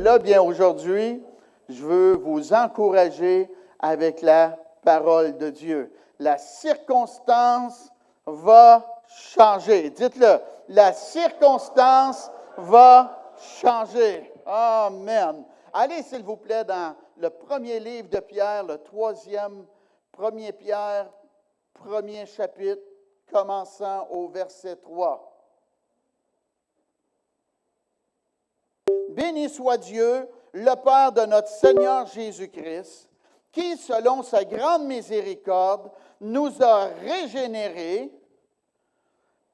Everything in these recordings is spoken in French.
là, bien aujourd'hui, je veux vous encourager avec la parole de Dieu. La circonstance va changer. Dites-le, la circonstance va changer. Amen. Allez, s'il vous plaît, dans le premier livre de Pierre, le 1 Pierre, premier chapitre, commençant au verset 3. Béni soit Dieu, le Père de notre Seigneur Jésus-Christ, qui, selon sa grande miséricorde, nous a régénérés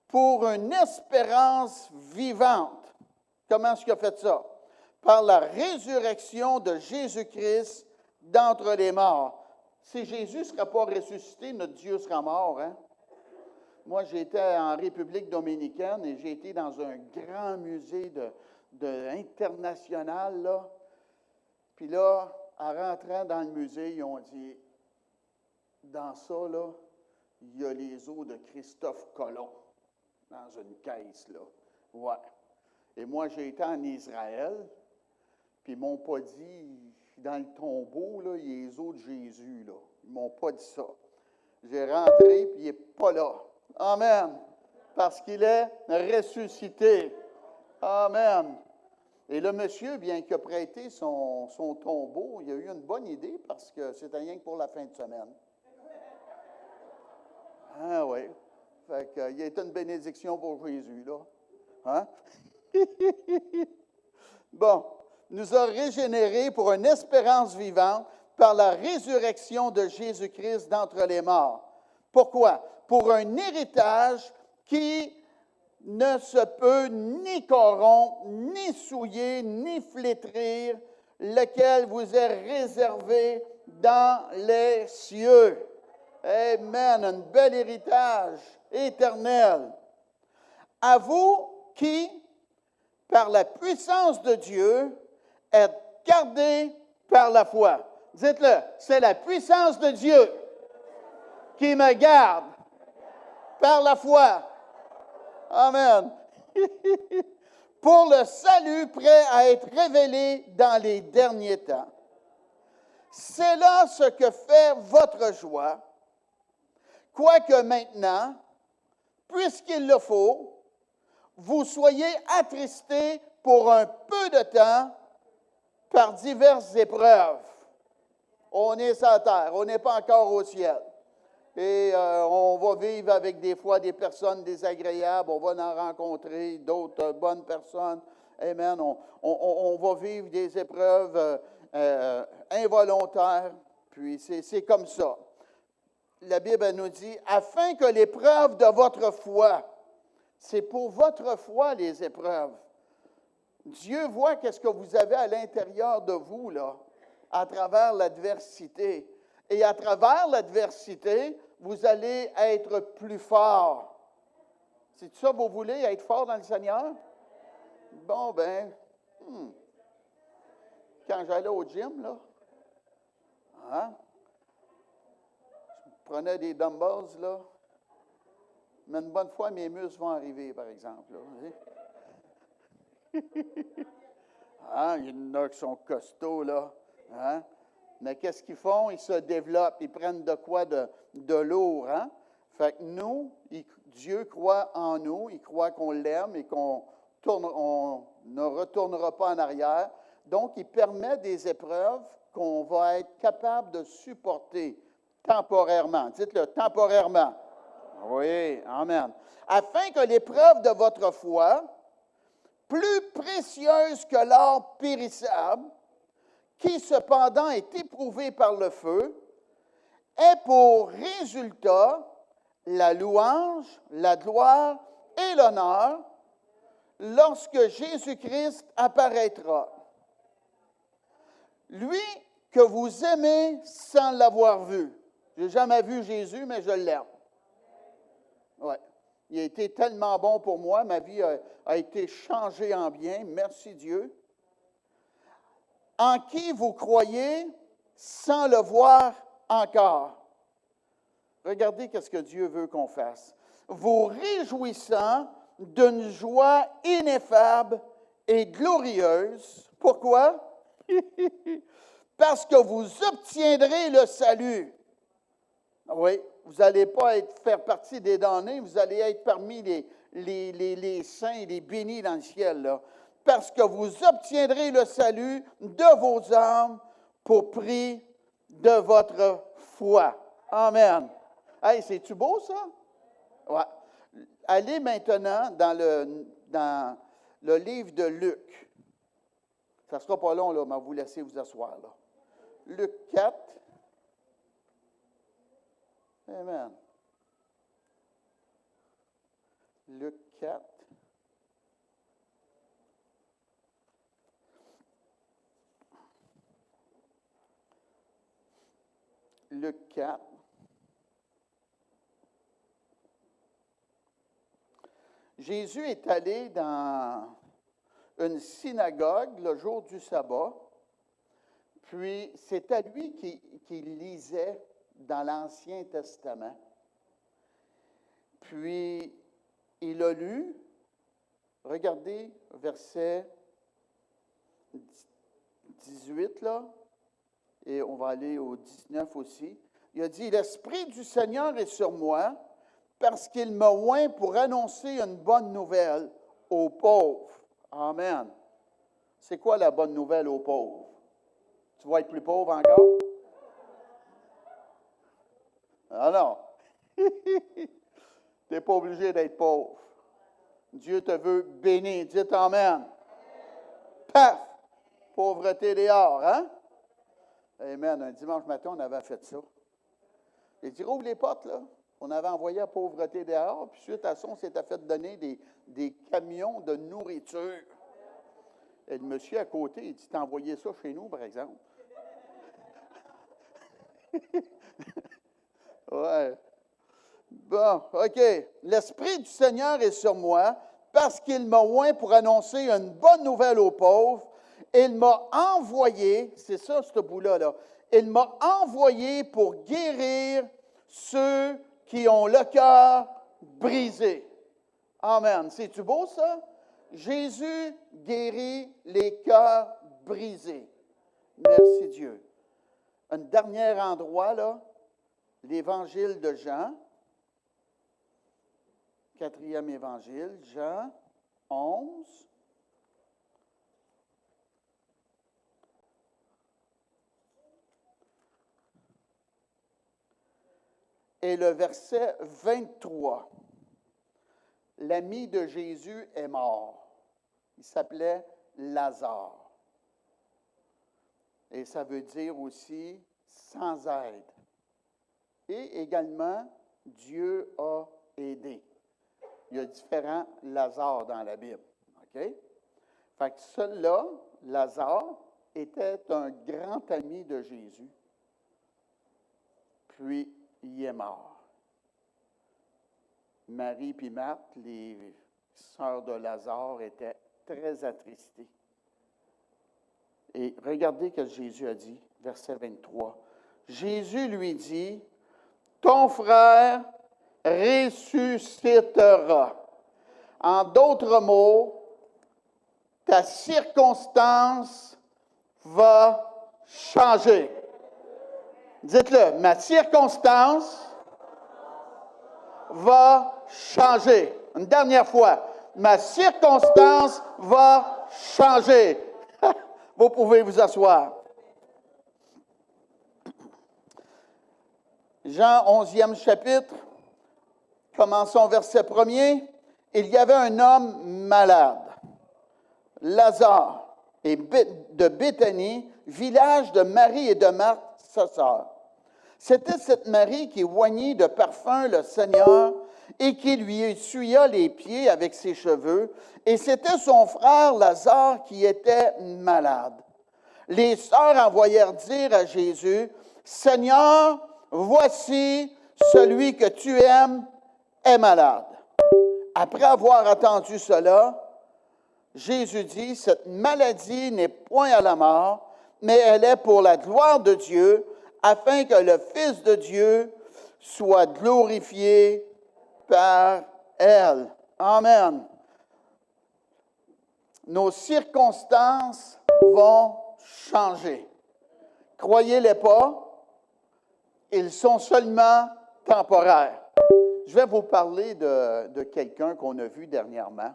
pour une espérance vivante. Comment est-ce qu'il a fait ça? Par la résurrection de Jésus-Christ d'entre les morts. Si Jésus ne sera pas ressuscité, notre Dieu sera mort, hein? Moi, j'étais en République dominicaine et j'ai été dans un grand musée international, là. Puis là, en rentrant dans le musée, ils ont dit, dans ça, là, il y a les os de Christophe Colomb dans une caisse, là. Ouais. Et moi, j'ai été en Israël, puis ils m'ont pas dit, dans le tombeau, là, il y a les os de Jésus, là. Ils m'ont pas dit ça. J'ai rentré, puis il n'est pas là. Amen. Parce qu'il est ressuscité. Amen. Et le monsieur, bien qu'il a prêté son tombeau, il a eu une bonne idée parce que c'était rien que pour la fin de semaine. Ah oui. Fait qu'il a été une bénédiction pour Jésus, là. Hein? Bon, nous a régénérés pour une espérance vivante par la résurrection de Jésus-Christ d'entre les morts. Pourquoi? Pour un héritage qui ne se peut ni corrompre, ni souiller, ni flétrir, lequel vous est réservé dans les cieux. Amen. Un bel héritage éternel. À vous qui, par la puissance de Dieu, êtes gardés par la foi. Dites-le, c'est la puissance de Dieu qui me garde par la foi. Amen. Pour le salut prêt à être révélé dans les derniers temps. C'est là ce que fait votre joie, quoique maintenant, puisqu'il le faut, vous soyez attristés pour un peu de temps par diverses épreuves. On est sur la terre, on n'est pas encore au ciel. Et on va vivre avec des fois des personnes désagréables, on va en rencontrer d'autres bonnes personnes. Amen. On va vivre des épreuves involontaires, puis c'est comme ça. La Bible elle nous dit, afin que l'épreuve de votre foi, c'est pour votre foi les épreuves. Dieu voit qu'est-ce que vous avez à l'intérieur de vous, là, à travers l'adversité. Et à travers l'adversité, vous allez être plus fort. C'est ça que vous voulez, être fort dans le Seigneur? Bon, ben, quand j'allais au gym, là, hein, je prenais des dumbbells, là, mais une bonne fois, mes muscles vont arriver, par exemple. Là. Hein, il y en a qui sont costauds, là. Hein? Mais qu'est-ce qu'ils font? Ils se développent, ils prennent de quoi de lourd. Hein? Fait que nous, Dieu croit en nous, il croit qu'on l'aime et qu'on ne retournera pas en arrière. Donc, il permet des épreuves qu'on va être capable de supporter temporairement. Dites-le, temporairement. Oui, amen. Afin que l'épreuve de votre foi, plus précieuse que l'or périssable, qui cependant est éprouvé par le feu, ait pour résultat la louange, la gloire et l'honneur lorsque Jésus-Christ apparaîtra. Lui que vous aimez sans l'avoir vu. Je n'ai jamais vu Jésus, mais je l'aime. Oui. Il a été tellement bon pour moi, ma vie a été changée en bien, merci Dieu. En qui vous croyez sans le voir encore. Regardez qu'est-ce que Dieu veut qu'on fasse. Vous réjouissant d'une joie ineffable et glorieuse Pourquoi? Parce que vous obtiendrez le salut. Oui, vous n'allez pas faire partie des damnés, vous allez être parmi les saints et les bénis dans le ciel, là. Parce que vous obtiendrez le salut de vos âmes pour prix de votre foi. Amen. Hey, c'est-tu beau, ça? Ouais. Allez maintenant dans le livre de Luc. Ça ne sera pas long, là, mais je vais vous laisser vous asseoir, là. Luc 4. Amen. Luc 4. Luc 4. Jésus est allé dans une synagogue le jour du sabbat, puis c'est à lui qu'il lisait dans l'Ancien Testament. Puis il a lu, regardez, verset 18 là, et on va aller au 19 aussi. Il a dit, « L'Esprit du Seigneur est sur moi, parce qu'il m'a oint pour annoncer une bonne nouvelle aux pauvres. » Amen. C'est quoi la bonne nouvelle aux pauvres? Tu vas être plus pauvre encore? Ah non. Tu n'es pas obligé d'être pauvre. Dieu te veut béni. Dites Amen. Paf! Pauvreté dehors, hein? Amen. Un dimanche matin, on avait fait ça. Il dit, ouvre les portes, là. On avait envoyé la pauvreté dehors, puis suite à ça, on s'était fait donner des camions de nourriture. Et le monsieur à côté, il dit, t'as envoyé ça chez nous, par exemple. Ouais. Bon, OK. L'Esprit du Seigneur est sur moi parce qu'il m'a oint pour annoncer une bonne nouvelle aux pauvres. Il m'a envoyé, c'est ça, ce bout-là, là. Il m'a envoyé pour guérir ceux qui ont le cœur brisé. Amen. C'est-tu beau, ça? Jésus guérit les cœurs brisés. Merci Dieu. Un dernier endroit, là, l'Évangile de Jean, 4e Évangile, Jean 11. Et le verset 23. L'ami de Jésus est mort. Il s'appelait Lazare. Et ça veut dire aussi sans aide. Et également, Dieu a aidé. Il y a différents Lazare dans la Bible. OK? Fait que celui-là, Lazare, était un grand ami de Jésus. Puis, il est mort. Marie et Marthe, les sœurs de Lazare, étaient très attristées. Et regardez ce que Jésus a dit, verset 23. Jésus lui dit, « Ton frère ressuscitera. » En d'autres mots, ta circonstance va changer. Dites-le, ma circonstance va changer. Une dernière fois, ma circonstance va changer. Vous pouvez vous asseoir. Jean 11e chapitre, commençons verset 1er. Il y avait un homme malade, Lazare, et de Béthanie, village de Marie et de Marthe, sa sœur. C'était cette Marie qui oignit de parfum le Seigneur et qui lui essuya les pieds avec ses cheveux, et c'était son frère Lazare qui était malade. Les sœurs envoyèrent dire à Jésus, « Seigneur, voici celui que tu aimes est malade. » Après avoir entendu cela, Jésus dit, « Cette maladie n'est point à la mort, mais elle est pour la gloire de Dieu, afin que le Fils de Dieu soit glorifié par elle. » Amen. Nos circonstances vont changer. Croyez-les pas, ils sont seulement temporaires. Je vais vous parler de quelqu'un qu'on a vu dernièrement.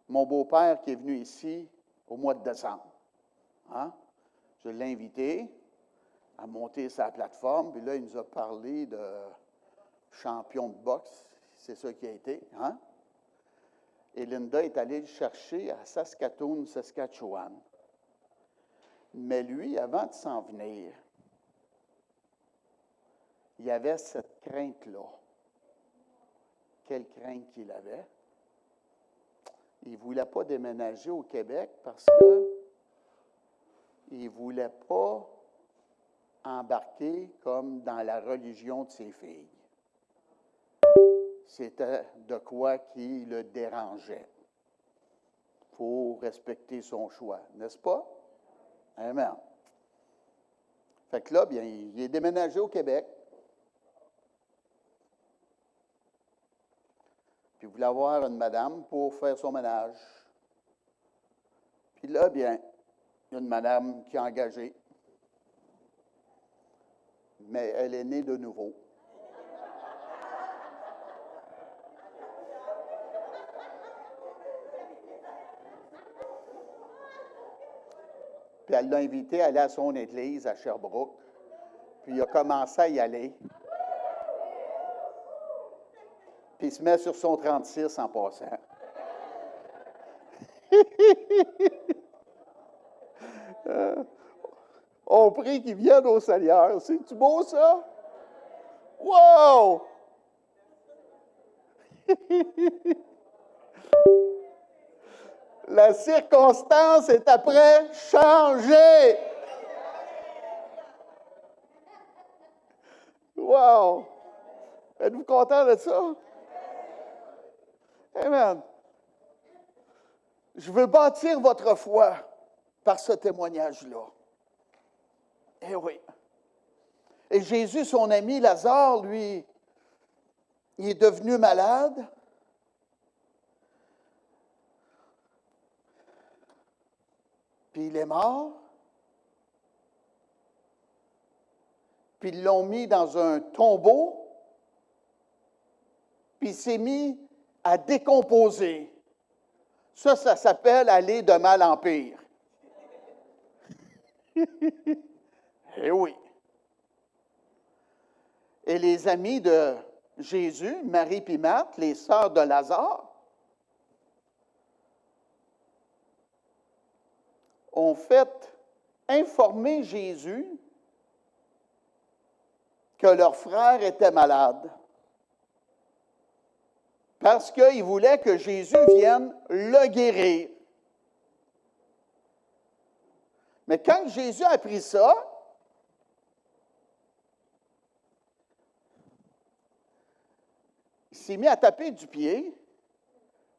Mon beau-père qui est venu ici au mois de décembre. Hein? Je l'ai invité à monter sa plateforme, puis là, il nous a parlé de champion de boxe. C'est ça qui a été. Hein? Et Linda est allée le chercher à Saskatoon, Saskatchewan. Mais lui, avant de s'en venir, il y avait cette crainte-là. Quelle crainte qu'il avait? Il ne voulait pas déménager au Québec parce qu'il ne voulait pas embarquer comme dans la religion de ses filles. C'était de quoi qui le dérangeait. Il faut respecter son choix, n'est-ce pas? Amen. Fait que là, bien, il est déménagé au Québec. Puis il voulait avoir une madame pour faire son ménage. Puis là, bien, il y a une madame qui est engagée. Mais elle est née de nouveau. Puis elle l'a invité à aller à son église à Sherbrooke. Puis il a commencé à y aller. Puis il se met sur son 36 en passant. On prie qu'il vienne au Seigneur. C'est-tu beau, ça? Wow! La circonstance est après changée. Wow! Êtes-vous content de ça? Amen. Je veux bâtir votre foi par ce témoignage-là. Eh oui. Et Jésus, son ami Lazare, lui, il est devenu malade. Puis il est mort. Puis ils l'ont mis dans un tombeau. Puis il s'est mis à décomposer. Ça s'appelle aller de mal en pire. Eh oui. Et les amis de Jésus, Marie et Marthe, les sœurs de Lazare, ont fait informer Jésus que leur frère était malade. Parce qu'ils voulaient que Jésus vienne le guérir. Mais quand Jésus a appris ça, il s'est mis à taper du pied,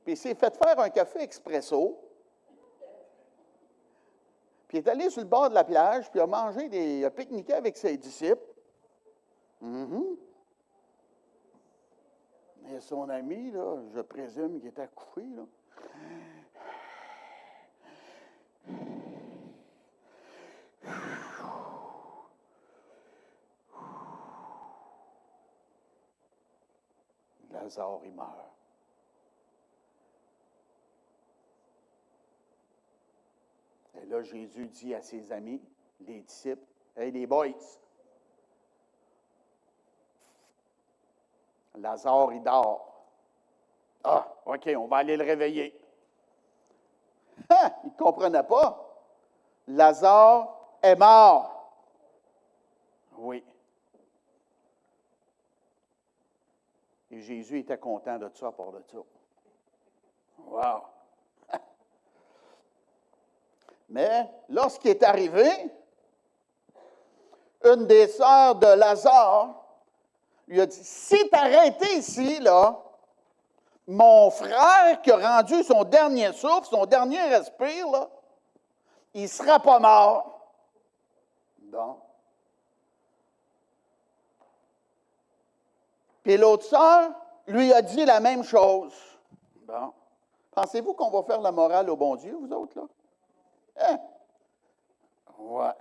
puis il s'est fait faire un café expresso, puis il est allé sur le bord de la plage, puis il a pique-niqué avec ses disciples. Et son ami, là, je présume qu'il était couché, là. Lazare, il meurt. Et là, Jésus dit à ses amis, les disciples, « Hey, les boys, Lazare, il dort. Ah, OK, on va aller le réveiller. » Il ne comprenait pas. Lazare est mort. Oui. Et Jésus était content de ça, à part de ça. Wow! Mais lorsqu'il est arrivé, une des sœurs de Lazare lui a dit, si tu arrêtais ici, là, mon frère qui a rendu son dernier souffle, son dernier respire, là, il ne sera pas mort. Bon. Puis l'autre sœur lui a dit la même chose. Bon. Pensez-vous qu'on va faire la morale au bon Dieu, vous autres, là? Hein? Ouais.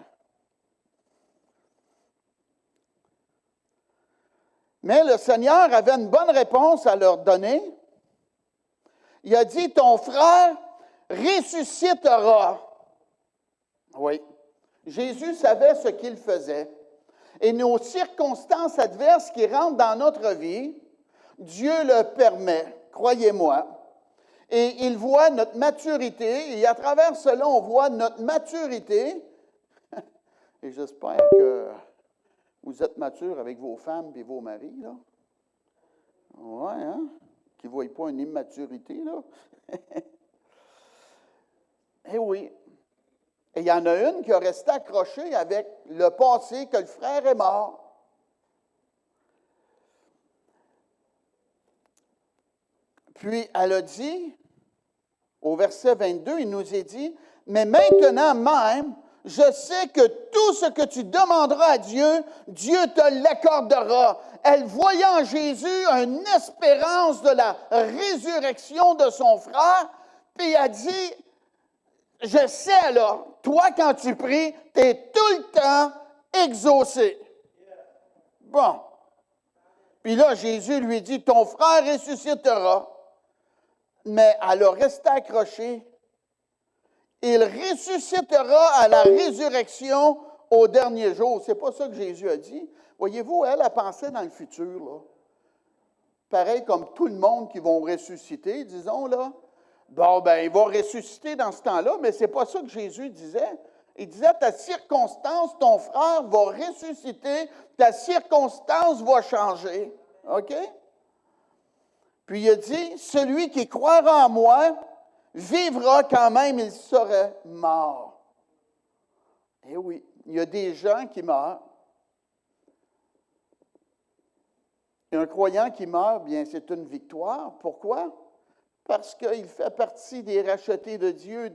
Mais le Seigneur avait une bonne réponse à leur donner. Il a dit, ton frère ressuscitera. Oui. Jésus savait ce qu'il faisait. Et nos circonstances adverses qui rentrent dans notre vie, Dieu le permet, croyez-moi. Et il voit notre maturité, et à travers cela, on voit notre maturité. Et j'espère que vous êtes matures avec vos femmes et vos maris, là. Oui, hein? Qui ne voient pas une immaturité, là. Eh oui. Et il y en a une qui a resté accrochée avec le passé que le frère est mort. Puis elle a dit, au verset 22, il nous est dit, « Mais maintenant même, je sais que tout ce que tu demanderas à Dieu, Dieu te l'accordera. » Elle voyait en Jésus une espérance de la résurrection de son frère, puis elle a dit, « Je sais là, toi quand tu pries, tu es tout le temps exaucé. » Bon. Puis là, Jésus lui dit, « Ton frère ressuscitera. » Mais elle a resté accrochée. Il ressuscitera à la résurrection au dernier jour. C'est pas ça que Jésus a dit. Voyez-vous, elle a pensé dans le futur, là. Pareil comme tout le monde qui vont ressusciter, disons, là. Bon, ben, il va ressusciter dans ce temps-là, mais c'est pas ça que Jésus disait. Il disait, ta circonstance, ton frère va ressusciter, ta circonstance va changer. OK? Puis il a dit, celui qui croira en moi vivra quand même, il serait mort. Eh oui, il y a des gens qui meurent. Et un croyant qui meurt, bien, c'est une victoire. Pourquoi? Parce qu'il fait partie des rachetés de Dieu,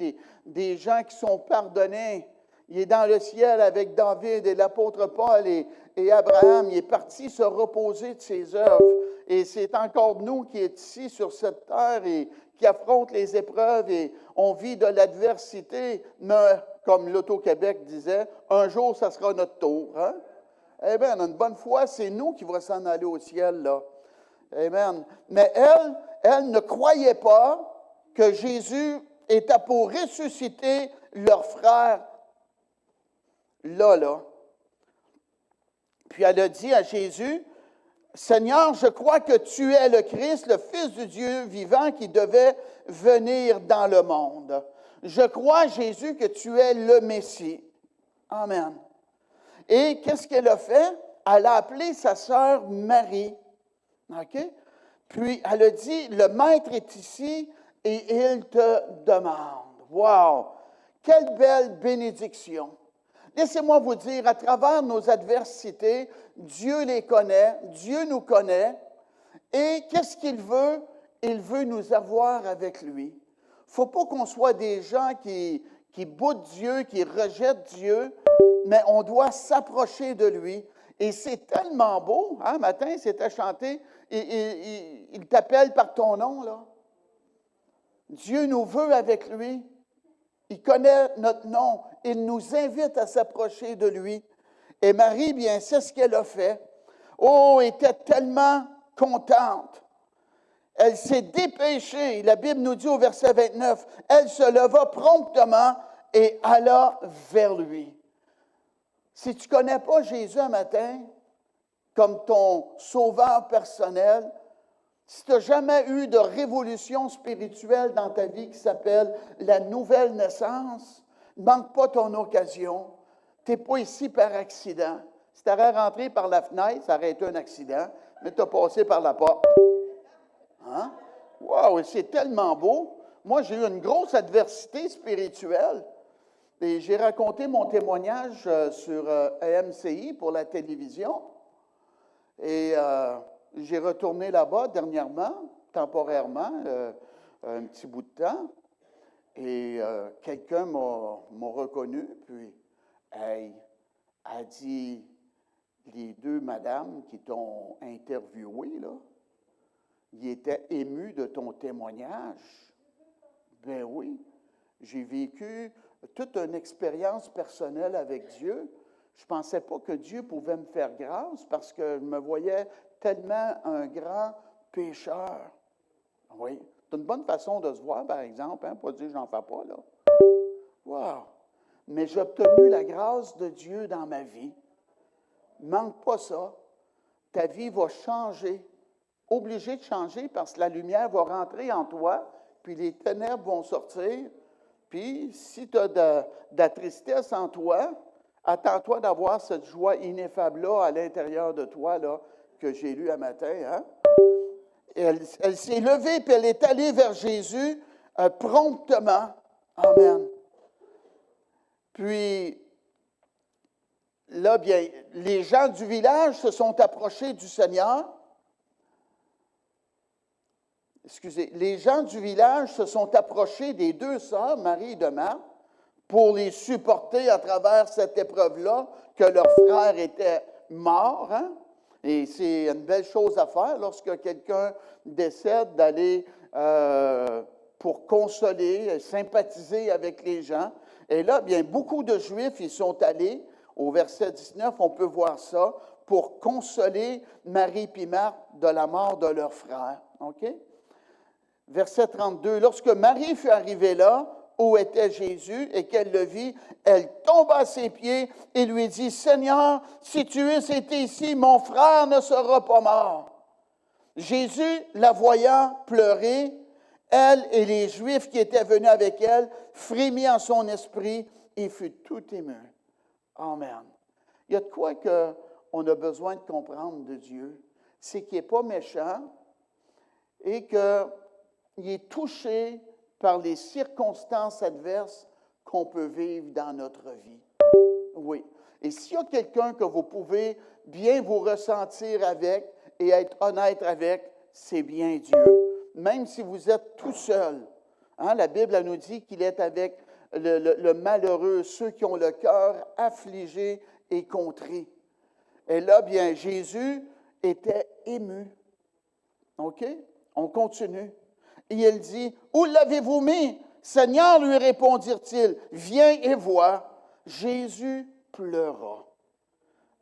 des gens qui sont pardonnés. Il est dans le ciel avec David et l'apôtre Paul et Abraham. Il est parti se reposer de ses œuvres. Et c'est encore nous qui est ici sur cette terre et qui affrontent les épreuves et on vit de l'adversité. Mais, comme l'Auto-Québec disait, un jour, ça sera notre tour. Hein? Eh bien, une bonne foi, c'est nous qui va s'en aller au ciel, là. Amen. Mais elle ne croyait pas que Jésus était pour ressusciter leur frère là. Puis elle a dit à Jésus, Seigneur, je crois que tu es le Christ, le Fils du Dieu vivant qui devait venir dans le monde. Je crois, Jésus, que tu es le Messie. Amen. Et qu'est-ce qu'elle a fait? Elle a appelé sa sœur Marie. OK? Puis elle a dit, le Maître est ici et il te demande. Wow! Quelle belle bénédiction! Laissez-moi vous dire, à travers nos adversités, Dieu les connaît, Dieu nous connaît. Et qu'est-ce qu'il veut? Il veut nous avoir avec lui. Il ne faut pas qu'on soit des gens qui boutent Dieu, qui rejettent Dieu, mais on doit s'approcher de lui. Et c'est tellement beau, hein, matin, c'était chanté, il t'appelle par ton nom, là. Dieu nous veut avec lui. Il connaît notre nom. Il nous invite à s'approcher de lui. Et Marie, bien, c'est ce qu'elle a fait. Oh, elle était tellement contente. Elle s'est dépêchée. La Bible nous dit au verset 29, elle se leva promptement et alla vers lui. Si tu ne connais pas Jésus un matin comme ton sauveur personnel, si tu n'as jamais eu de révolution spirituelle dans ta vie qui s'appelle la nouvelle naissance, ne manque pas ton occasion. Tu n'es pas ici par accident. Si tu aurais rentré par la fenêtre, ça aurait été un accident, mais tu as passé par la porte. Hein? Wow, c'est tellement beau. Moi, j'ai eu une grosse adversité spirituelle. Et j'ai raconté mon témoignage sur AMCI pour la télévision. Et j'ai retourné là-bas dernièrement, temporairement, un petit bout de temps. Et quelqu'un m'a reconnu, puis hey, a dit, les deux madames qui t'ont interviewé, là, ils étaient émus de ton témoignage. Ben oui, j'ai vécu toute une expérience personnelle avec Dieu. Je ne pensais pas que Dieu pouvait me faire grâce parce que je me voyais tellement un grand pécheur. Oui, c'est une bonne façon de se voir, par exemple, hein, pas dire que je n'en fais pas, là. Wow! Mais j'ai obtenu la grâce de Dieu dans ma vie. Manque pas ça. Ta vie va changer. Obligé de changer parce que la lumière va rentrer en toi, puis les ténèbres vont sortir. Puis, si tu as de la tristesse en toi, attends-toi d'avoir cette joie ineffable-là à l'intérieur de toi, là, que j'ai lu un matin. Hein? Elle s'est levée, puis elle est allée vers Jésus promptement. Amen. Puis, là, bien, les gens du village se sont approchés du Seigneur. Excusez, les gens du village se sont approchés des deux sœurs, Marie et de Marthe, pour les supporter à travers cette épreuve-là, que leur frère était mort. Hein? Et c'est une belle chose à faire lorsque quelqu'un décède, d'aller pour consoler, sympathiser avec les gens. Et là, bien, beaucoup de Juifs y sont allés. Au verset 19, on peut voir ça, pour consoler Marie et Marthe de la mort de leur frère. OK? Verset 32, lorsque Marie fut arrivée là, où était Jésus, et qu'elle le vit, elle tomba à ses pieds et lui dit, « Seigneur, si tu eusses été ici, mon frère ne sera pas mort. » Jésus, la voyant pleurer, elle et les Juifs qui étaient venus avec elle, frémit en son esprit et fut tout ému. Amen. Il y a de quoi qu'on a besoin de comprendre de Dieu. C'est qu'il n'est pas méchant et qu'il est touché par les circonstances adverses qu'on peut vivre dans notre vie. Oui. Et s'il y a quelqu'un que vous pouvez bien vous ressentir avec et être honnête avec, c'est bien Dieu. Même si vous êtes tout seul. Hein, la Bible elle nous dit qu'il est avec le malheureux, ceux qui ont le cœur affligé et contrit. Et là, bien, Jésus était ému. OK? On continue. Et il dit, « Où l'avez-vous mis? » Seigneur, lui répondirent-ils, « Viens et vois. » Jésus pleura.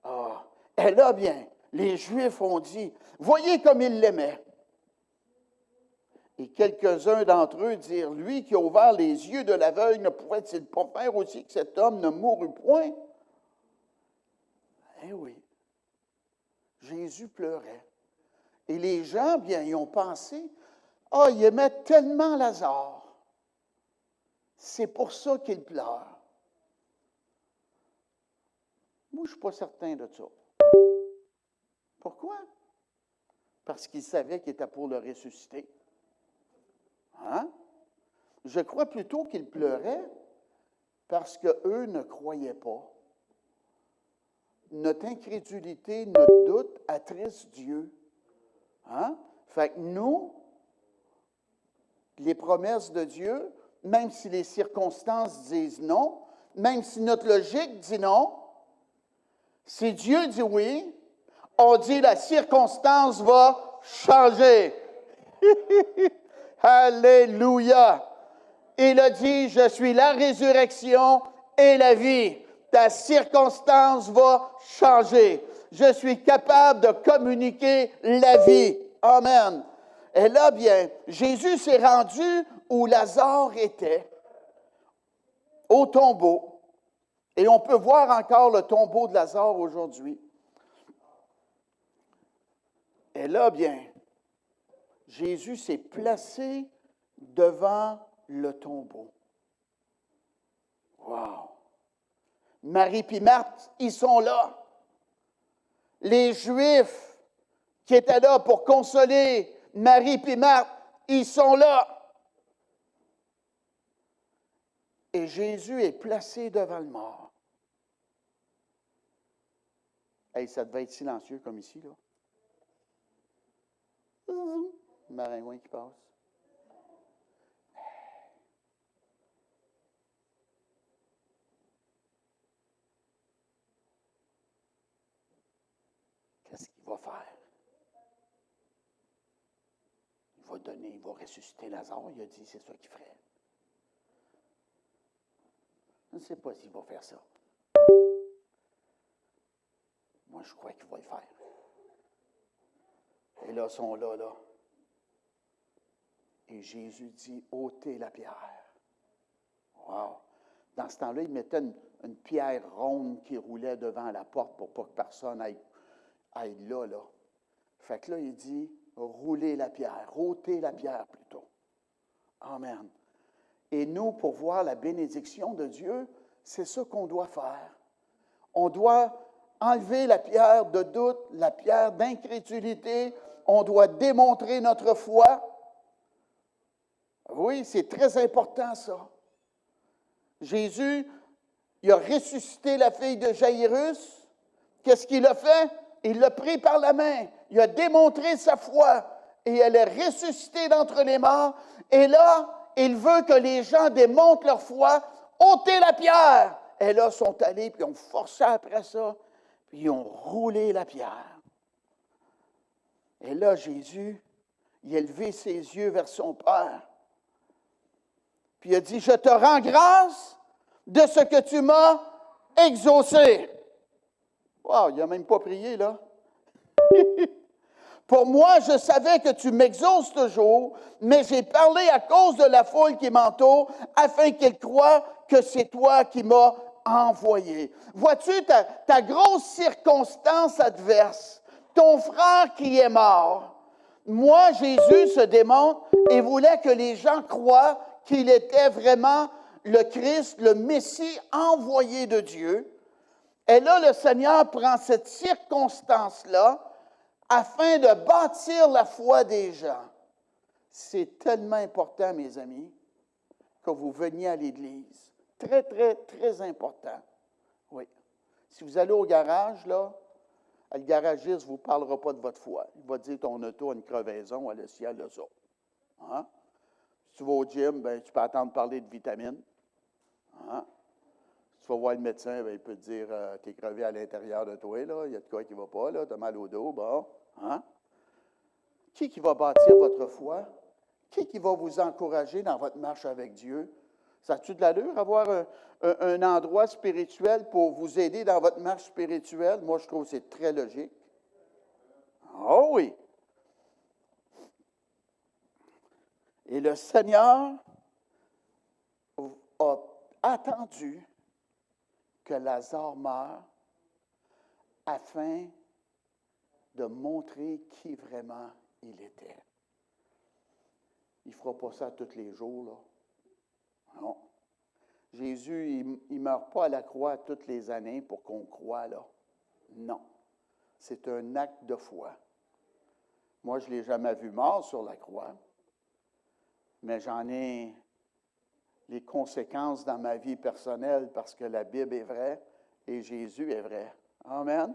Ah! Et là, bien, les Juifs ont dit, « Voyez comme il l'aimait. » Et quelques-uns d'entre eux dirent, « Lui qui a ouvert les yeux de l'aveugle, ne pouvait-il pas faire aussi que cet homme ne mourût point? » Eh oui, Jésus pleurait. Et les gens, bien, ils ont pensé, « Ah, il aimait tellement Lazare. C'est pour ça qu'il pleure. » Moi, je ne suis pas certain de ça. Pourquoi? Parce qu'il savait qu'il était pour le ressusciter. Hein? Je crois plutôt qu'il pleurait parce qu'eux ne croyaient pas. Notre incrédulité, notre doute attriste Dieu. Hein? Fait que nous, les promesses de Dieu, même si les circonstances disent non, même si notre logique dit non, si Dieu dit oui, on dit la circonstance va changer. Alléluia! Il a dit, je suis la résurrection et la vie. Ta circonstance va changer. Je suis capable de communiquer la vie. Amen. Et là, bien, Jésus s'est rendu où Lazare était, au tombeau. Et on peut voir encore le tombeau de Lazare aujourd'hui. Et là, bien, Jésus s'est placé devant le tombeau. Wow! Marie et Marthe, ils sont là. Les Juifs qui étaient là pour consoler Marie et Marthe, ils sont là. Et Jésus est placé devant le mort. Hey, ça devait être silencieux comme ici, là. Maringouin qui passe. Qu'est-ce qu'il va faire? Il va ressusciter Lazare. Il a dit, c'est ça qu'il ferait. Je ne sais pas s'il va faire ça. Moi, je crois qu'il va le faire. Et là, ils sont là. Et Jésus dit, ôtez la pierre. Wow! Dans ce temps-là, il mettait une pierre ronde qui roulait devant la porte pour pas que personne aille là. Fait que là, il dit, roulez la pierre, ôtez la pierre plutôt. Amen. Et nous, pour voir la bénédiction de Dieu, c'est ça qu'on doit faire. On doit enlever la pierre de doute, la pierre d'incrédulité. On doit démontrer notre foi. Oui, c'est très important ça. Jésus, il a ressuscité la fille de Jaïrus. Qu'est-ce qu'il a fait? Il l'a pris par la main. Il a démontré sa foi. Et elle est ressuscitée d'entre les morts. Et là, il veut que les gens démontrent leur foi. Ôtez la pierre! Et là, ils sont allés, puis ils ont forcé après ça, puis ils ont roulé la pierre. Et là, Jésus, il a levé ses yeux vers son Père. Puis il a dit, je te rends grâce de ce que tu m'as exaucé. Wow, il n'a même pas prié, là. Pour moi, je savais que tu m'exauces toujours, mais j'ai parlé à cause de la foule qui m'entoure, afin qu'elle croie que c'est toi qui m'as envoyé. Vois-tu ta grosse circonstance adverse, ton frère qui est mort. Moi, Jésus se démontre et voulait que les gens croient qu'il était vraiment le Christ, le Messie envoyé de Dieu. Et là, le Seigneur prend cette circonstance-là afin de bâtir la foi des gens. C'est tellement important, mes amis, que vous veniez à l'Église. Très, très, très important. Oui. Si vous allez au garage, là, le garagiste ne vous parlera pas de votre foi. Il va dire ton auto a une crevaison, elle a ci, elle a ça. Hein? Si tu vas au gym, ben, tu peux attendre parler de vitamines. Hein? Si tu vas voir le médecin, ben, il peut te dire tu es crevé à l'intérieur de toi, là, il y a de quoi qui ne va pas, tu as mal au dos. Bon. Hein? Qui va bâtir votre foi? Qui va vous encourager dans votre marche avec Dieu? Ça a-tu de l'allure, avoir un endroit spirituel pour vous aider dans votre marche spirituelle? Moi, je trouve que c'est très logique. Oh oui! Et le Seigneur a attendu que Lazare meure afin de montrer qui vraiment il était. Il ne fera pas ça tous les jours, là. Non. Jésus, il ne meurt pas à la croix toutes les années pour qu'on croie, là. Non. C'est un acte de foi. Moi, je ne l'ai jamais vu mort sur la croix, mais j'en ai les conséquences dans ma vie personnelle parce que la Bible est vraie et Jésus est vrai. Amen.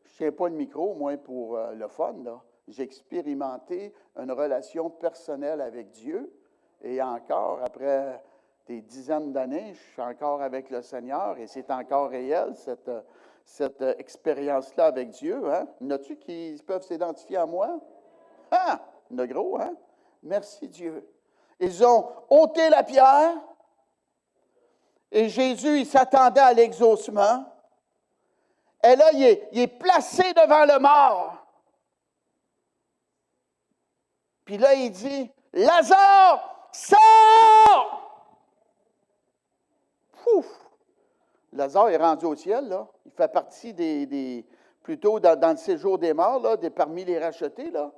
Je ne tiens pas le micro, moi, pour le fun, là. J'ai expérimenté une relation personnelle avec Dieu et encore, après des dizaines d'années, je suis encore avec le Seigneur et c'est encore réel, cette expérience-là avec Dieu. Hein? Y en a-tu qui peuvent s'identifier à moi? Ah! Il y en a gros, hein? Merci Dieu. Ils ont ôté la pierre et Jésus, il s'attendait à l'exaucement. Et là, il est placé devant le mort. Puis là, il dit, Lazare, sors! Pouf! Lazare est rendu au ciel, là. Il fait partie plutôt dans le séjour des morts, là, parmi les rachetés, là.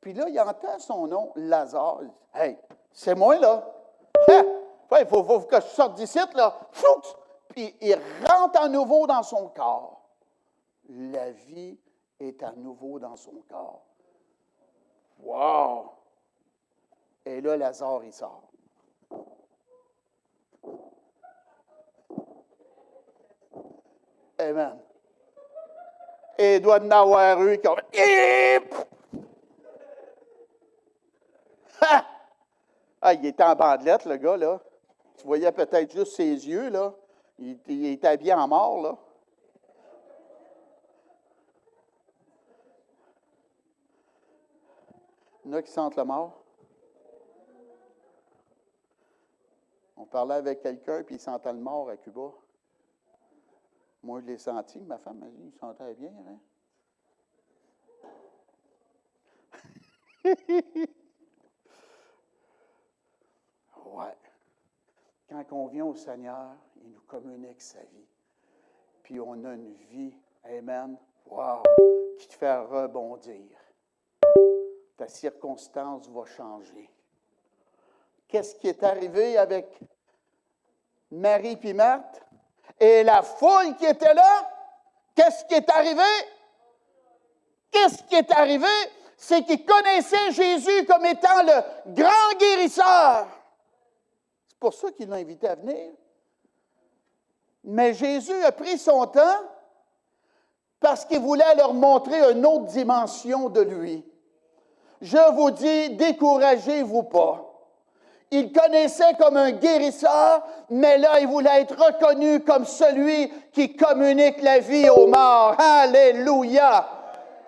Puis là, il entend son nom, Lazare. Il dit, hey, c'est moi, là. Hein? Il faut que je sorte d'ici, là. Fout! Puis il rentre à nouveau dans son corps. La vie est à nouveau dans son corps. Wow! Et là, Lazare, il sort. Amen. Et il doit en avoir eu qui ont fait... Ah, il était en bandelette, le gars, là. Tu voyais peut-être juste ses yeux, là. Il était habillé en mort, là. Il y en a qui sentent la mort. parlait avec quelqu'un, puis il sentait le mort à Cuba. Moi, je l'ai senti. Ma femme m'a dit, il sentait bien, hein? Ouais. Quand on vient au Seigneur, il nous communique sa vie. Puis on a une vie, amen, wow, qui te fait rebondir. Ta circonstance va changer. Qu'est-ce qui est arrivé avec Marie et Marthe? Et la foule qui était là, qu'est-ce qui est arrivé? Qu'est-ce qui est arrivé? C'est qu'ils connaissaient Jésus comme étant le grand guérisseur. C'est pour ça qu'ils l'ont invité à venir. Mais Jésus a pris son temps parce qu'il voulait leur montrer une autre dimension de lui. Je vous dis, découragez-vous pas. Il connaissait comme un guérisseur, mais là, il voulait être reconnu comme celui qui communique la vie aux morts. Alléluia!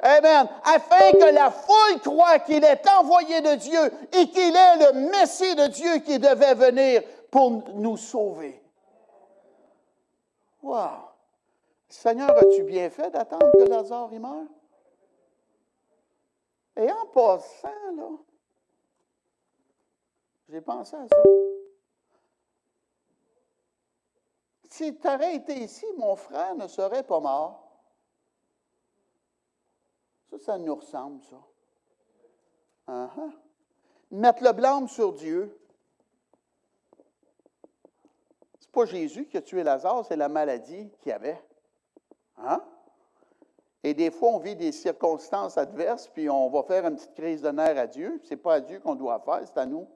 Amen. Afin que la foule croie qu'il est envoyé de Dieu et qu'il est le Messie de Dieu qui devait venir pour nous sauver. Wow! Seigneur, as-tu bien fait d'attendre que Lazare y meure? Et en passant, là, j'ai pensé à ça. Si tu aurais été ici, mon frère ne serait pas mort. Ça nous ressemble, ça. Uh-huh. Mettre le blâme sur Dieu. C'est pas Jésus qui a tué Lazare, c'est la maladie qu'il avait. Hein? Et des fois, on vit des circonstances adverses, puis on va faire une petite crise de nerfs à Dieu. Ce n'est pas à Dieu qu'on doit faire, c'est à nous.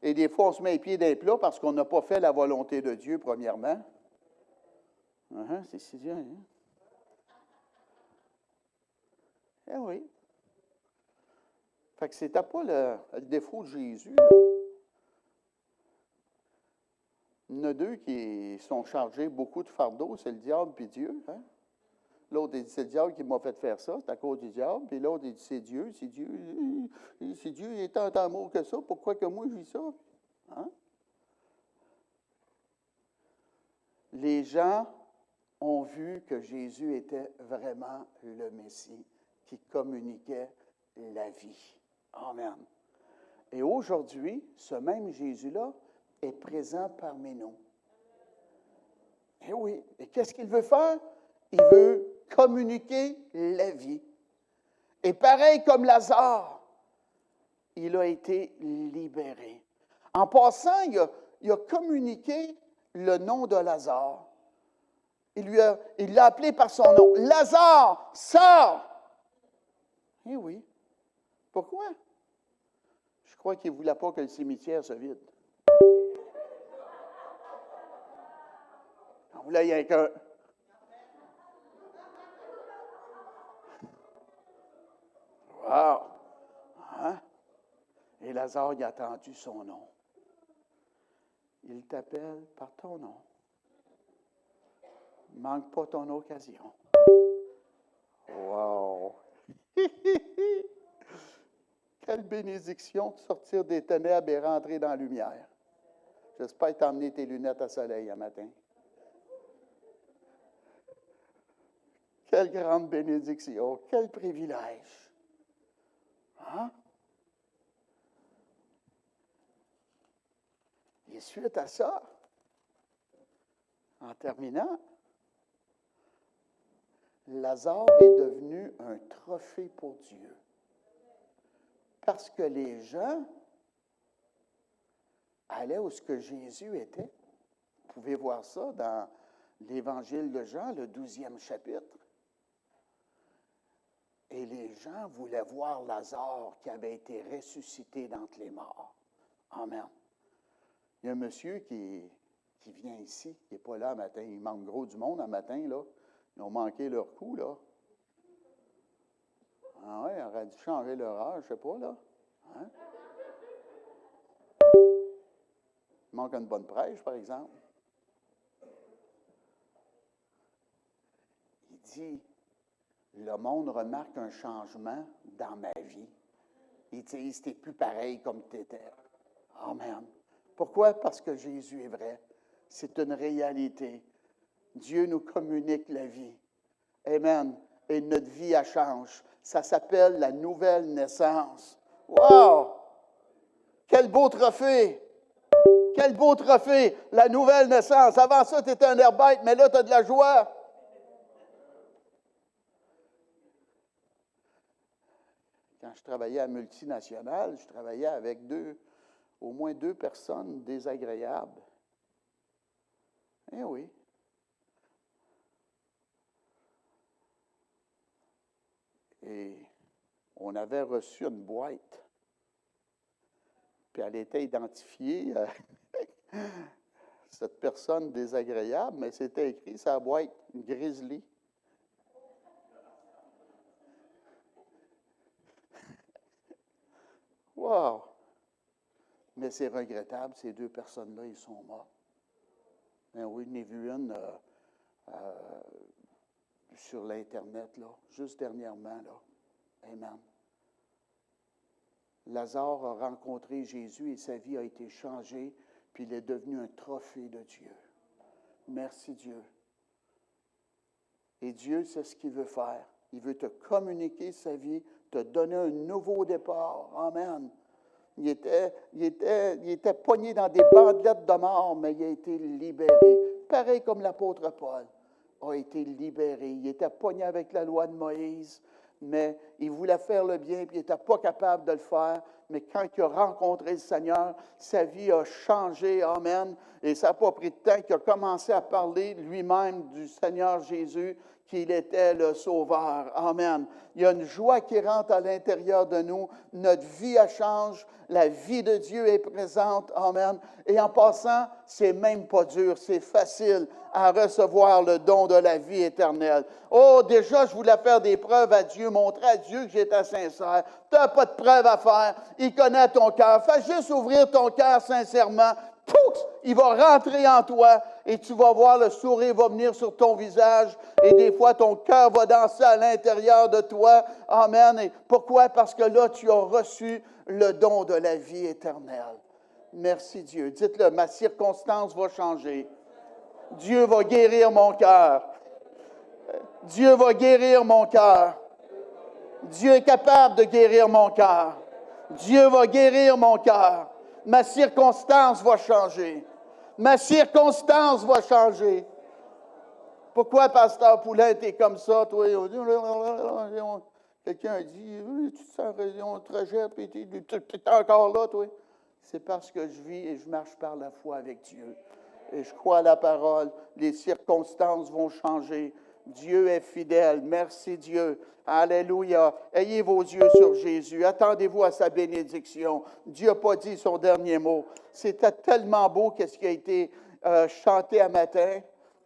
Et des fois, on se met les pieds dans les plats parce qu'on n'a pas fait la volonté de Dieu, premièrement. Uh-huh, c'est si bien, hein? Eh oui. Fait que c'était pas le défaut de Jésus, là. Il y en a deux qui sont chargés beaucoup de fardeaux, c'est le diable et Dieu. Hein? L'autre, il dit, c'est le diable qui m'a fait faire ça, c'est à cause du diable. Puis l'autre, il dit, c'est Dieu. Si Dieu est tant d'amour que ça, pourquoi que moi je vis ça? Hein? Les gens ont vu que Jésus était vraiment le Messie qui communiquait la vie. Amen. Et aujourd'hui, ce même Jésus-là est présent parmi nous. Et oui. Et qu'est-ce qu'il veut faire? Il veut communiquer la vie. Et pareil comme Lazare, il a été libéré. En passant, il a communiqué le nom de Lazare. Il l'a appelé par son nom. Lazare, sors! Eh oui. Pourquoi? Je crois qu'il ne voulait pas que le cimetière se vide. On voulait y avoir qu'un. Wow! Hein? Et Lazare, il a entendu son nom. Il t'appelle par ton nom. Ne manque pas ton occasion. Wow! Quelle bénédiction de sortir des ténèbres et rentrer dans la lumière. J'espère t'emmener tes lunettes à soleil un matin. Quelle grande bénédiction, quel privilège. Hein? Et suite à ça, en terminant, Lazare est devenu un trophée pour Dieu. Parce que les gens allaient où ce que Jésus était. Vous pouvez voir ça dans l'Évangile de Jean, le 12e chapitre. Et les gens voulaient voir Lazare qui avait été ressuscité d'entre les morts. Amen. Il y a un monsieur qui vient ici, qui n'est pas là un matin. Il manque gros du monde un matin, là. Ils ont manqué leur coup, là. Ah oui, ils auraient dû changer leur heure, je ne sais pas, là. Hein? Il manque une bonne prêche, par exemple. Il dit, le monde remarque un changement dans ma vie. Il dit, c'était plus pareil comme tu étais. Amen. Pourquoi? Parce que Jésus est vrai. C'est une réalité. Dieu nous communique la vie. Amen. Et notre vie, elle change. Ça s'appelle la nouvelle naissance. Wow! Quel beau trophée! Quel beau trophée! La nouvelle naissance. Avant ça, tu étais un herbette, mais là, tu as de la joie. Quand je travaillais à multinationale, je travaillais avec au moins deux personnes désagréables. Eh oui. Et on avait reçu une boîte. Puis elle était identifiée, cette personne désagréable, mais c'était écrit sur la boîte, Grizzly. Wow! Mais c'est regrettable, ces deux personnes-là, ils sont morts. Ben oui, j'en ai vu une sur l'Internet, là, juste dernièrement, là. Amen. Lazare a rencontré Jésus et sa vie a été changée, puis il est devenu un trophée de Dieu. Merci Dieu. Et Dieu, c'est ce qu'il veut faire. Il veut te communiquer sa vie, te donner un nouveau départ. Amen. Il était pogné dans des bandelettes de mort, mais il a été libéré. Pareil comme l'apôtre Paul a été libéré. Il était pogné avec la loi de Moïse, mais il voulait faire le bien, puis il n'était pas capable de le faire. Mais quand il a rencontré le Seigneur, sa vie a changé. Amen. Et ça n'a pas pris de temps qu'il a commencé à parler lui-même du Seigneur Jésus, qu'il était le Sauveur. Amen. Il y a une joie qui rentre à l'intérieur de nous. Notre vie, elle change. La vie de Dieu est présente. Amen. Et en passant, c'est même pas dur, c'est facile à recevoir le don de la vie éternelle. Oh, déjà, je voulais faire des preuves à Dieu, montrer à Dieu que j'étais sincère. Tu n'as pas de preuves à faire. Il connaît ton cœur. Fais juste ouvrir ton cœur sincèrement. Pouf! Il va rentrer en toi et tu vas voir le sourire va venir sur ton visage et des fois ton cœur va danser à l'intérieur de toi. Amen. Et pourquoi? Parce que là, tu as reçu le don de la vie éternelle. Merci Dieu. Dites-le, ma circonstance va changer. Dieu va guérir mon cœur. Dieu va guérir mon cœur. Dieu est capable de guérir mon cœur. Dieu va guérir mon cœur. Ma circonstance va changer. Ma circonstance va changer. Pourquoi, pasteur Poulin, t'es comme ça, toi? Quelqu'un dit, tu te sens, on te rejette, puis tu es encore là, toi. C'est parce que je vis et je marche par la foi avec Dieu. Et je crois à la parole. Les circonstances vont changer. Dieu est fidèle. Merci Dieu. Alléluia. Ayez vos yeux sur Jésus. Attendez-vous à sa bénédiction. Dieu n'a pas dit son dernier mot. C'était tellement beau qu'est-ce qui a été chanté à matin.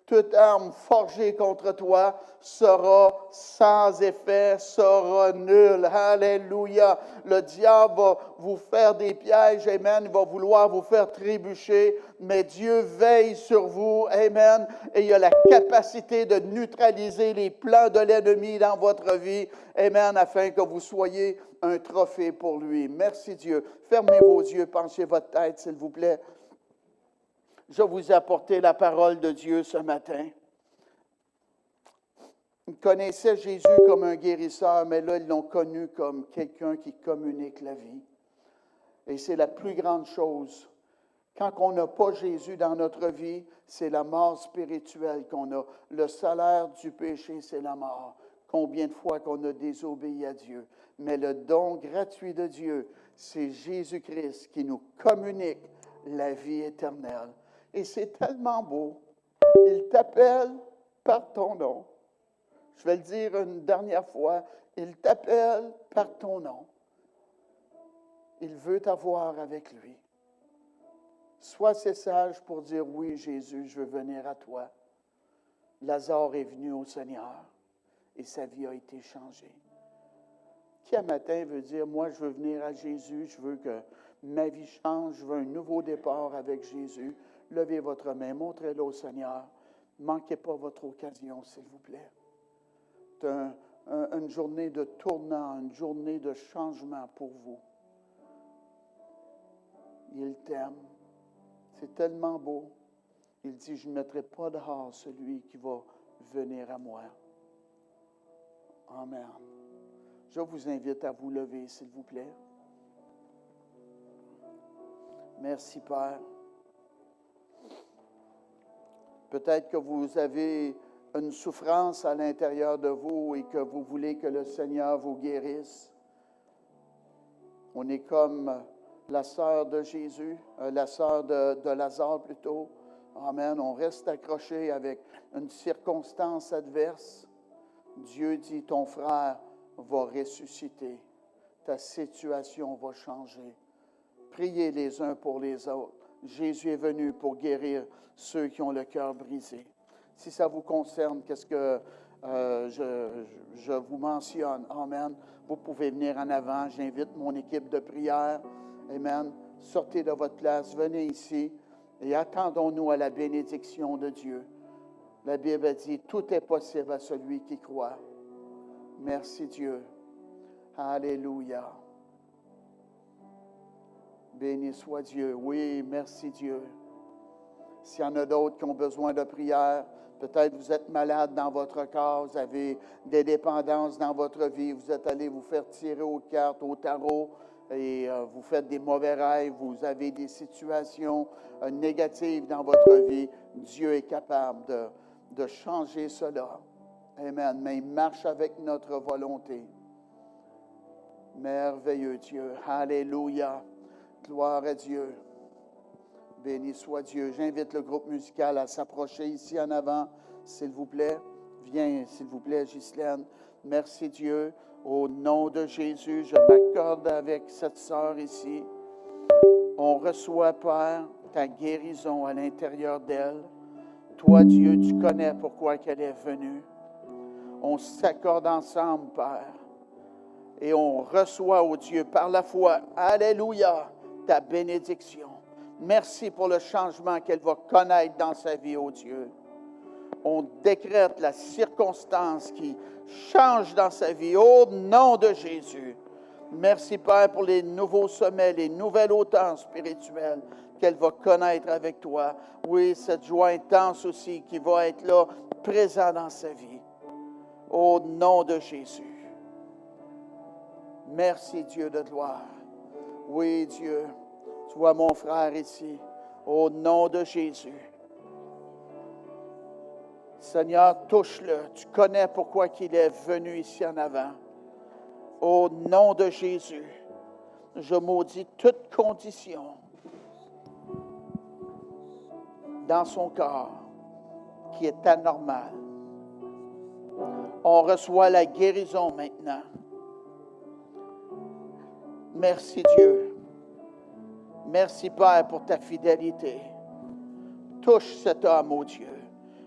Toute arme forgée contre toi sera sans effet, sera nulle. Alléluia. Le diable va vous faire des pièges. Amen. Il va vouloir vous faire trébucher. Mais Dieu veille sur vous. Amen. Et il a la capacité de neutraliser les plans de l'ennemi dans votre vie. Amen. Afin que vous soyez un trophée pour lui. Merci Dieu. Fermez vos yeux. Penchez votre tête, s'il vous plaît. Je vous ai apporté la parole de Dieu ce matin. Ils connaissaient Jésus comme un guérisseur, mais là, ils l'ont connu comme quelqu'un qui communique la vie. Et c'est la plus grande chose. Quand on n'a pas Jésus dans notre vie, c'est la mort spirituelle qu'on a. Le salaire du péché, c'est la mort. Combien de fois qu'on a désobéi à Dieu. Mais le don gratuit de Dieu, c'est Jésus-Christ qui nous communique la vie éternelle. Et c'est tellement beau. Il t'appelle par ton nom. Je vais le dire une dernière fois. Il t'appelle par ton nom. Il veut t'avoir avec lui. Sois assez sage pour dire, oui, Jésus, je veux venir à toi. Lazare est venu au Seigneur et sa vie a été changée. Qui un matin veut dire, moi, je veux venir à Jésus, je veux que ma vie change, je veux un nouveau départ avec Jésus. Levez votre main, montrez-le au Seigneur. Ne manquez pas votre occasion, s'il vous plaît. C'est une journée de tournant, une journée de changement pour vous. Il t'aime. C'est tellement beau. Il dit, je ne mettrai pas dehors celui qui va venir à moi. Amen. Je vous invite à vous lever, s'il vous plaît. Merci, Père. Peut-être que vous avez une souffrance à l'intérieur de vous et que vous voulez que le Seigneur vous guérisse. On est comme la sœur de Jésus, la sœur de Lazare plutôt. Amen. On reste accroché avec une circonstance adverse. Dieu dit, ton frère va ressusciter. Ta situation va changer. Priez les uns pour les autres. Jésus est venu pour guérir ceux qui ont le cœur brisé. Si ça vous concerne, qu'est-ce que je vous mentionne? Amen. Vous pouvez venir en avant. J'invite mon équipe de prière. Amen. Sortez de votre place. Venez ici et attendons-nous à la bénédiction de Dieu. La Bible dit, tout est possible à celui qui croit. Merci Dieu. Alléluia. Béni soit Dieu. Oui, merci Dieu. S'il y en a d'autres qui ont besoin de prière, peut-être vous êtes malade dans votre corps, vous avez des dépendances dans votre vie, vous êtes allé vous faire tirer aux cartes, au tarot, et vous faites des mauvais rêves, vous avez des situations négatives dans votre vie, Dieu est capable de changer cela. Amen. Mais il marche avec notre volonté. Merveilleux Dieu. Alléluia. Gloire à Dieu. Béni soit Dieu. J'invite le groupe musical à s'approcher ici en avant, s'il vous plaît. Viens, s'il vous plaît, Ghislaine. Merci Dieu. Au nom de Jésus, je m'accorde avec cette sœur ici. On reçoit, Père, ta guérison à l'intérieur d'elle. Toi, Dieu, tu connais pourquoi elle est venue. On s'accorde ensemble, Père. Et on reçoit, oh Dieu, par la foi, alléluia, ta bénédiction. Merci pour le changement qu'elle va connaître dans sa vie, oh Dieu. On décrète la circonstance qui change dans sa vie, au nom de Jésus. Merci, Père, pour les nouveaux sommets, les nouvelles hauteurs spirituelles qu'elle va connaître avec toi. Oui, cette joie intense aussi qui va être là, présent dans sa vie. Au nom de Jésus. Merci, Dieu de gloire. Oui, Dieu, tu vois mon frère ici. Au nom de Jésus. Seigneur, touche-le. Tu connais pourquoi il est venu ici en avant. Au nom de Jésus, je maudis toute condition dans son corps qui est anormale. On reçoit la guérison maintenant. Merci Dieu. Merci Père pour ta fidélité. Touche cet homme, ô Dieu.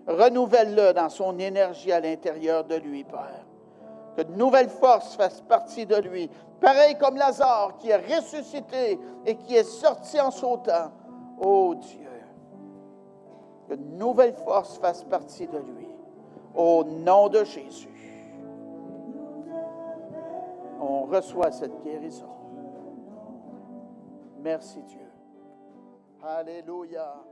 Renouvelle-le dans son énergie à l'intérieur de lui, Père. Que de nouvelles forces fassent partie de lui. Pareil comme Lazare qui est ressuscité et qui est sorti en sautant. Ô Dieu. Que de nouvelles forces fassent partie de lui. Au nom de Jésus. On reçoit cette guérison. Merci Dieu. Alléluia.